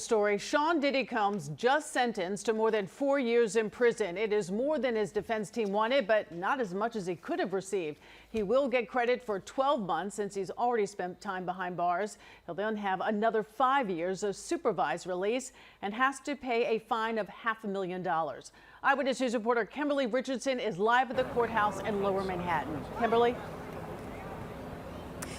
Story. Sean Diddy Combs just sentenced to more than 4 years in prison. It is more than his defense team wanted, but not as much as he could have received. He will get credit for 12 months since he's already spent time behind bars. He'll then have another 5 years of supervised release and has to pay a fine of $500,000. Eyewitness News reporter Kemberly Richardson is live at the courthouse in Lower Manhattan. Kemberly?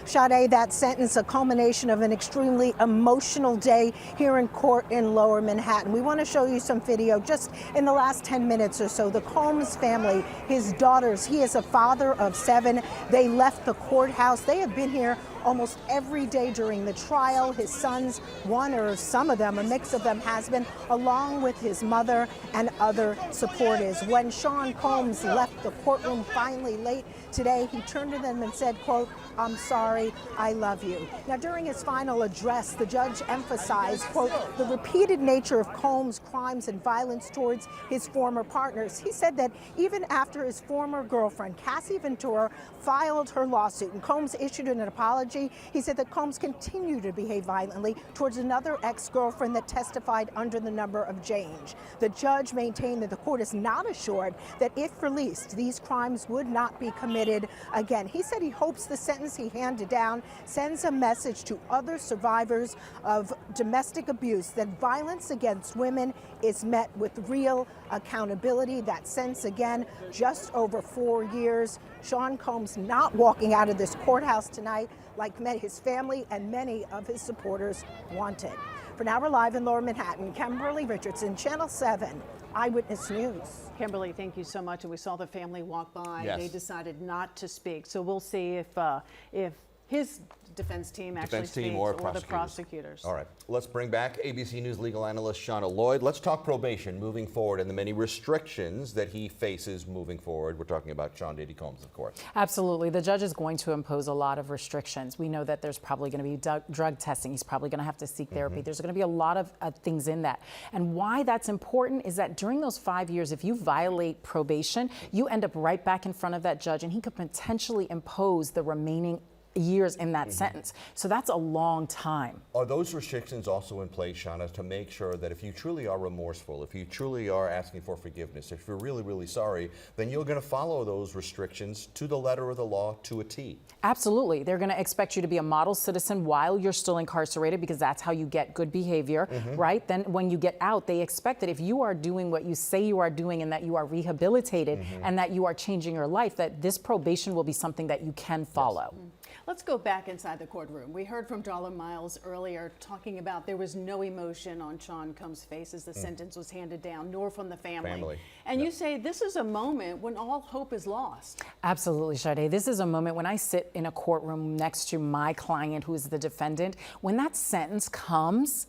Sade, that sentence, a culmination of an extremely emotional day here in court in Lower Manhattan. We want to show you some video just in the last 10 minutes or so. The Combs family, his daughters, he is a father of 7. They left the courthouse. They have been here almost every day during the trial. His sons, one or some of them, a mix of them has been, along with his mother and other supporters. When Sean Combs left the courtroom finally late today, he turned to them and said, quote, "I'm sorry, I love you." Now, during his final address, the judge emphasized, quote, the repeated nature of Combs' crimes and violence towards his former partners. He said that even after his former girlfriend, Cassie Ventura, filed her lawsuit and Combs issued an apology, he said that Combs continued to behave violently towards another ex-girlfriend that testified under the number of Jange. The judge maintained that the court is not assured that if released, these crimes would not be committed again. He said he hopes the sentence he handed down sends a message to other survivors of domestic abuse that violence against women is met with real accountability. That sentence, again, just over 4 years. Sean Combs not walking out of this courthouse tonight like his family and many of his supporters wanted. For now, we're live in Lower Manhattan. Kemberly Richardson, Channel 7, Eyewitness News. Kimberly, thank you so much. And we saw the family walk by. Yes. They decided not to speak. So we'll see if his defense team actually speaks or the prosecutors. All right, let's bring back ABC News legal analyst Channa Lloyd. Let's talk probation moving forward and the many restrictions that he faces moving forward. We're talking about Sean Diddy Combs, of course. Absolutely. The judge is going to impose a lot of restrictions. We know that there's probably going to be drug testing. He's probably going to have to seek therapy. There's going to be a lot of things in that. And why that's important is that during those 5 years, if you violate probation, you end up right back in front of that judge, and he could potentially impose the remaining years in that sentence. So that's a long time. Are those restrictions also in place, Shauna, to make sure that if you truly are remorseful, if you truly are asking for forgiveness, if you're really, really sorry, then you're going to follow those restrictions to the letter of the law, to a T? Absolutely. They're going to expect you to be a model citizen while you're still incarcerated, because that's how you get good behavior, right? Then when you get out, they expect that if you are doing what you say you are doing and that you are rehabilitated and that you are changing your life, that this probation will be something that you can follow. Let's go back inside the courtroom. We heard from Darla Miles earlier talking about there was no emotion on Sean Combs' face as the sentence was handed down, nor from the family. And you say this is a moment when all hope is lost. Absolutely, Sade. This is a moment when I sit in a courtroom next to my client, who is the defendant. When that sentence comes,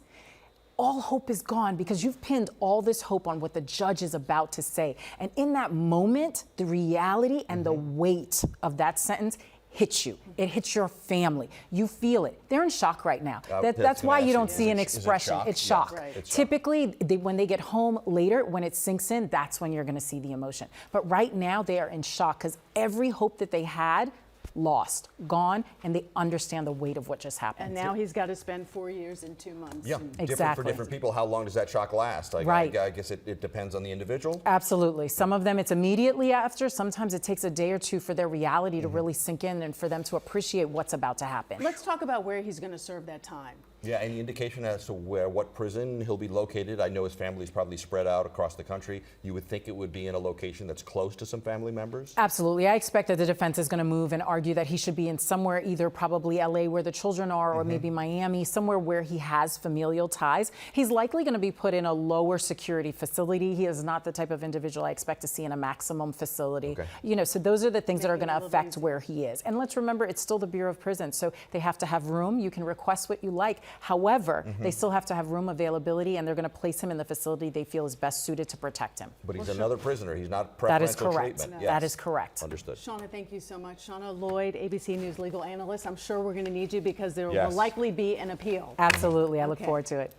all hope is gone, because you've pinned all this hope on what the judge is about to say. And in that moment, the reality and the weight of that sentence hits you. It hits your family. You feel it. They're in shock right now. That's why you don't see an expression. It's shock. Right. Typically, when they get home later, when it sinks in, that's when you're going to see the emotion. But right now, they are in shock because every hope that they had, lost, gone, and they understand the weight of what just happened. And now he's got to spend 4 years and 2 months. Yeah, different for different people. How long does that shock last? Right. I guess it depends on the individual. Absolutely. Some of them it's immediately after. Sometimes it takes a day or two for their reality to really sink in and for them to appreciate what's about to happen. Let's talk about where he's going to serve that time. Yeah, any indication as to what prison he'll be located? I know his family's probably spread out across the country. You would think it would be in a location that's close to some family members? Absolutely. I expect that the defense is going to move and argue that he should be in somewhere, either probably LA where the children are, or maybe Miami, somewhere where he has familial ties. He's likely going to be put in a lower security facility. He is not the type of individual I expect to see in a maximum facility. You know, so those are the things that are going to affect where he is. And let's remember, it's still the Bureau of Prisons, so they have to have room. You can request what you like. However, they still have to have room availability, and they're going to place him in the facility they feel is best suited to protect him. But he's another prisoner. He's not preferential treatment. That is correct. Yes. That is correct. Understood. Channa, thank you so much. Channa Lloyd, ABC News legal analyst. I'm sure we're going to need you because there will likely be an appeal. Absolutely. I look forward to it.